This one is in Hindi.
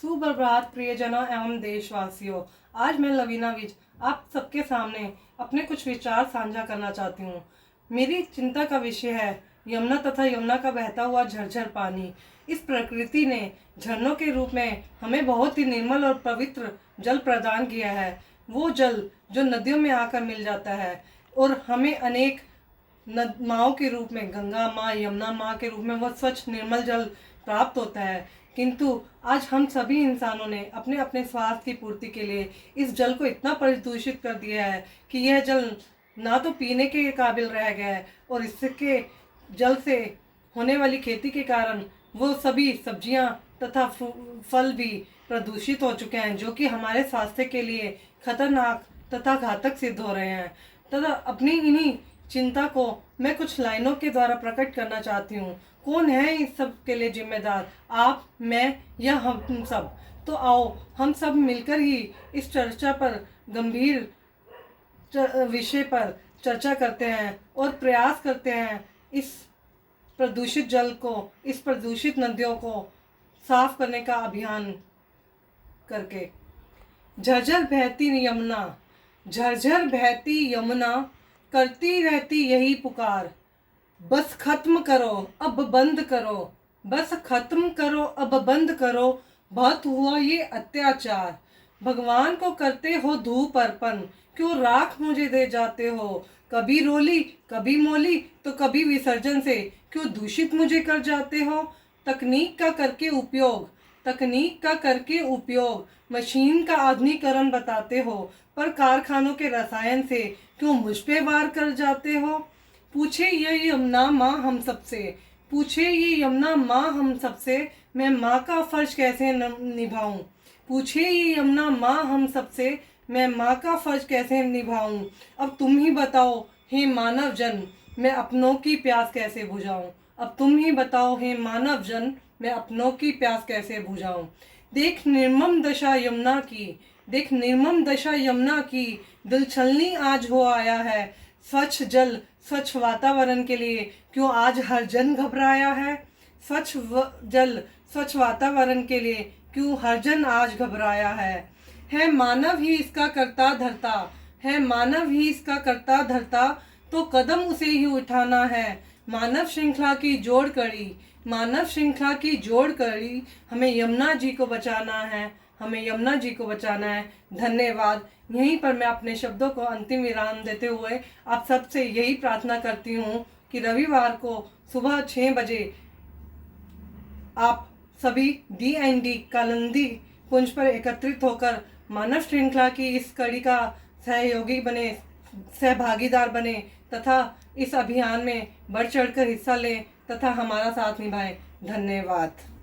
सुप्रभात प्रियजनों एवं देशवासियों। आज मैं लवीना विज आप सबके सामने अपने कुछ विचार साझा करना चाहती हूँ। मेरी चिंता का विषय है यमुना तथा यमुना का बहता हुआ झरझर पानी। इस प्रकृति ने झरनों के रूप में हमें बहुत ही निर्मल और पवित्र जल प्रदान किया है। वो जल जो नदियों में आकर मिल जाता है और हमें अनेक माओं के रूप में, गंगा माँ, यमुना माँ के रूप में वह स्वच्छ निर्मल जल प्राप्त होता है। किंतु आज हम सभी इंसानों ने अपने अपने स्वार्थ की पूर्ति के लिए इस जल को इतना प्रदूषित कर दिया है कि यह जल ना तो पीने के काबिल रह गया है और इसके जल से होने वाली खेती के कारण वो सभी सब्जियां तथा फल भी प्रदूषित हो चुके हैं, जो कि हमारे स्वास्थ्य के लिए खतरनाक तथा घातक सिद्ध हो रहे हैं। तथा अपनी इन्हीं चिंता को मैं कुछ लाइनों के द्वारा प्रकट करना चाहती हूँ। कौन है इस सब के लिए जिम्मेदार, आप, मैं या हम सब? तो आओ हम सब मिलकर ही इस चर्चा पर, गंभीर विषय पर चर्चा करते हैं और प्रयास करते हैं इस प्रदूषित जल को, इस प्रदूषित नदियों को साफ करने का अभियान करके। झरझर बहती यमुना, झरझर बहती यमुना, करती रहती यही पुकार, बस खत्म करो अब बंद करो, बस खत्म करो अब बंद करो, बहुत हुआ ये अत्याचार। भगवान को करते हो धूप अर्पण, क्यों राख मुझे दे जाते हो? कभी रोली कभी मोली तो कभी विसर्जन से क्यों दूषित मुझे कर जाते हो? तकनीक का करके उपयोग, तकनीक का करके उपयोग, मशीन का आधुनिकीकरण बताते हो, पर कारखानों के रसायन से क्यों मुझ पे वार कर जाते हो? पूछे ये यमुना माँ हम सबसे, पूछे ये यमुना माँ हम सबसे, मैं माँ का फर्ज कैसे निभाऊं? पूछे ये यमुना माँ हम सबसे, मैं माँ का फर्ज कैसे निभाऊं? अब तुम ही बताओ हे मानव जन, मैं अपनों की प्यास कैसे बुझाऊं? अब तुम ही बताओ हे मानव जन, मैं अपनों की प्यास कैसे बुझाऊं? देख निर्मम दशा यमुना की, देख निर्मम दशा यमुना की, दिल छलनी आज हो आया है। स्वच्छ जल, स्वच्छ वातावरण के लिए क्यों आज हर जन घबराया है? स्वच्छ जल, स्वच्छ वातावरण के लिए क्यों हर जन आज घबराया है मानव ही इसका करता धरता, है मानव ही इसका करता धरता, तो कदम उसे ही उठाना है। मानव श्रृंखला की जोड़ कड़ी, मानव श्रृंखला की जोड़ कड़ी, हमें यमुना जी को बचाना है, हमें यमुना जी को बचाना है। धन्यवाद। यहीं पर मैं अपने शब्दों को अंतिम विराम देते हुए आप सबसे यही प्रार्थना करती हूँ कि रविवार को सुबह 6 बजे आप सभी DND कालिंदी कुंज पर एकत्रित होकर मानव श्रृंखला की इस कड़ी का सहयोगी बने, सहभागीदार बने तथा इस अभियान में बढ़ चढ़कर हिस्सा लें तथा हमारा साथ निभाएं। धन्यवाद।